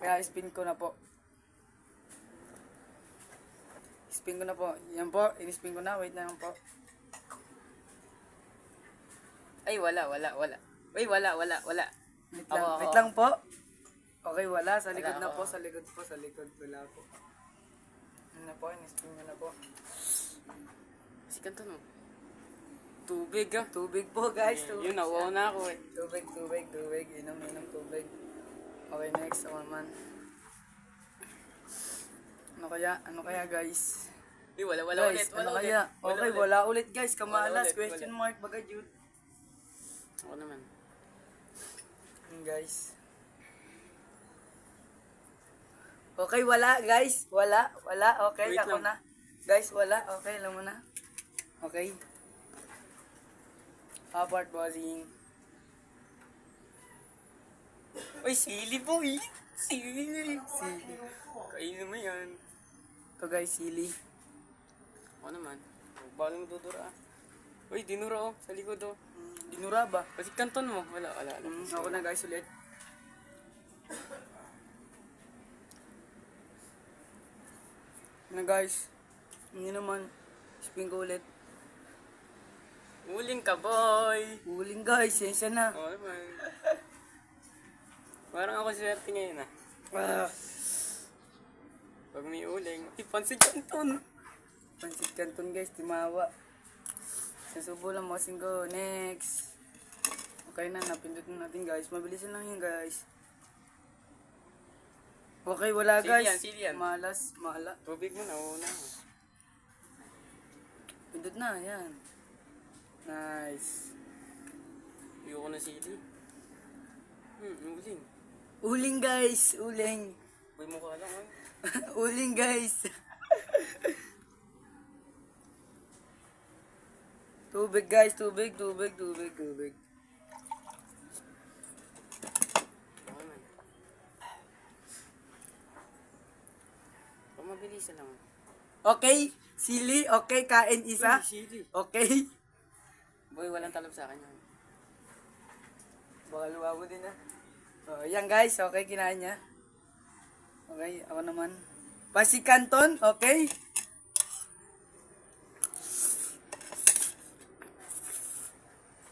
Kaya spin ko na po. Spin ko na po. Yan po, in-spin ko na. Wait na lang po. Ay, wala. Ay, wala. Wait lang po. Okay, wala. Sa likod Wala na ako. po, sa likod. Wala po. Ano na po, in-spin ko na po. Si kanto mo. Tubig ah. Tubig po guys, tubig. Yun, nawaw na ako eh. Tubig. Inom tubig. Okay, next ako naman. Ano kaya guys? Ay, wala Guys, ulit. ano kaya? Okay, wala ulit guys. Kamalas, Wala ulit, question mark, baga Jude. Ako naman. Guys. Okay, wala guys. Wala. Okay, Wait ako lang. na. Guys, wala. Okay, alam mo na. Okay. Apart bossing. Uy, sili po eh. Sili. Kainin mo yan. Ito guys, sili. Ako naman. Balang dudura ah. Uy, dinura oh. Sa likod oh. Dinura ba? Kasi kanton mo. Wala. Ako na guys ulit. Na guys. Hindi naman. Spin ko ulit. Uling ka, boy. Huling guys, sensya na. Oo naman. Parang ako swerte ngayon ah. Ah, Pag may uling, ipansin kanton. pansit canton guys, timawa. Susubo lang bossing ko. Next. Okay na, napindot na natin guys. Mabilisan lang yun guys. Okay, wala Sili guys. yan, sili yan. Mala. Tubig mo na, una. Pindot na, yan. Nice. Ayoko na sili. Uling. Uling guys, uling. Uy, mukha lang ah. Uling guys. Tubig guys, tubig. Oo naman. Mabilis lang. Okay, sili, okay, kain isa. Sili. Okay. Boy, walang talab sa akin yan. Baka luwago din ah. So, yan guys, okay, kinain niya. Okay, ako naman. Pansit canton, okay.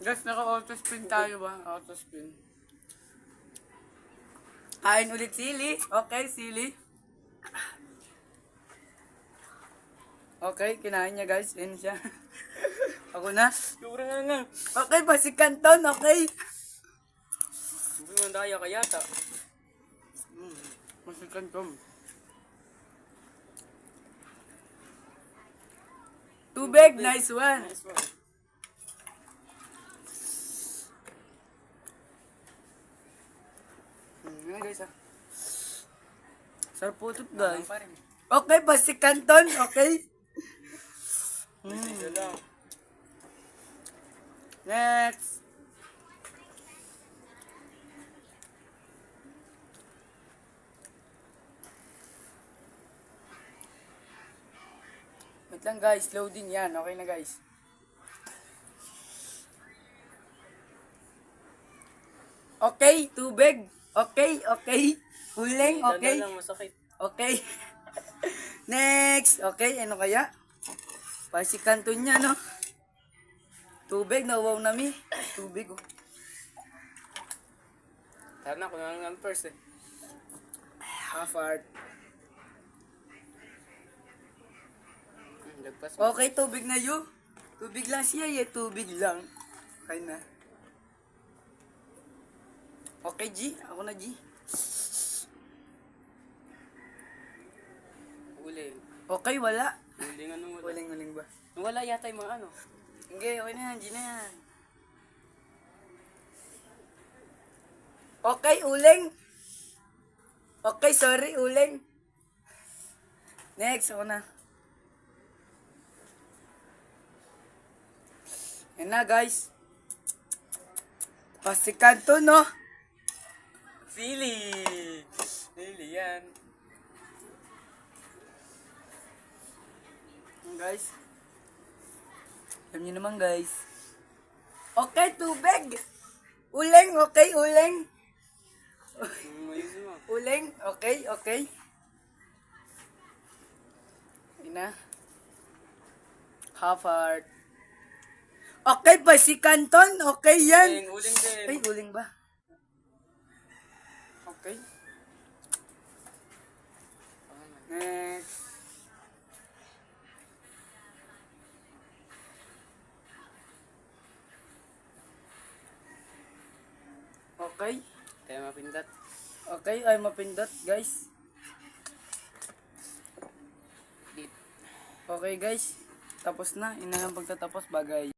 Guys, naka-auto spin tayo ba? Auto spin. Kain ulit sili. Okay, sili. Okay, kinain niya guys. Yan siya. Ako na. Sobrang nga. Okay, pansit canton, okay. Hindi mo daya ka yata. Pansit canton. Tubig, nice one. Nice one. Yan guys ah. Sarap po ito Parang guys. pa rin. Okay, pansit canton, okay. Dito lang. Next. Wait lang guys, loading yan. Okay na guys. Okay, tubig. Okay. Huling, okay. Dala lang, masakit. Okay. Next. Okay, ano kaya? Pansit canton niya, no? Tubig, nawaw nami. Tubig, oh. Sana ako na lang first eh. Half heart. Lagpas mo. Okay, tubig na yun. Tubig lang siya, tubig lang. Okay na. Okay, G. Ako na, G. Uling. Okay, wala. Uling ano wala. Uling ba? Wala yata yung mga ano. Hindi, okay na yan, G na yan. Okay, uling. Okay, sorry, uling. Next, ako na. Yan na, guys. Pasikan to, no? Sili! Sili yan. Yan, guys. Alam nyo naman, guys. Okay, tubig. Uling, okay, uling. Ayusin mo. Uling, okay. Okay, okay. Ina. Half heart. Okay ba si Canton? Okay yan. Uling din. Ay, uling ba? Okay. Next. Okay. Kaya mapindot. Okay, ay mapindot, guys. Okay, guys. Tapos na. Ina ng pagtatapos bagay.